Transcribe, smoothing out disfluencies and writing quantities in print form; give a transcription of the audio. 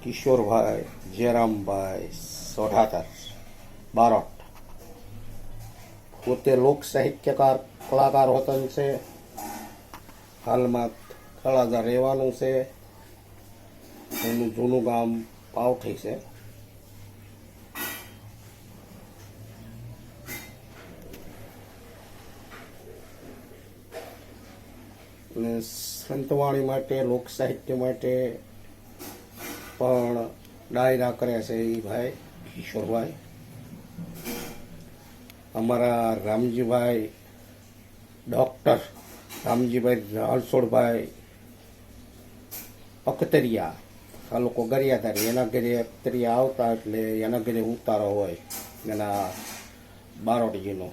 કિશોરભાઈ જયરામભાઈ સોઢાતર બારોટ પોતે લોક સાહિત્યકાર કલાકાર વતન છે. હાલમાં તળાજા રહેવાનું છે. એનું જૂનું ગામ પાવઠી છે. અને સંતવાણી માટે લોક સાહિત્ય માટે પણ ડાયરા કરે છે એ ભાઈ કિશોરભાઈ. અમારા રામજીભાઈ ડૉક્ટર રામજીભાઈ રણછોડભાઈ અખતરિયા, આ લોકો ગરિયાધારી, એના ઘરે અખતરિયા આવતા એટલે એના ઘરે ઉતારો હોય એના બારોટજીનો.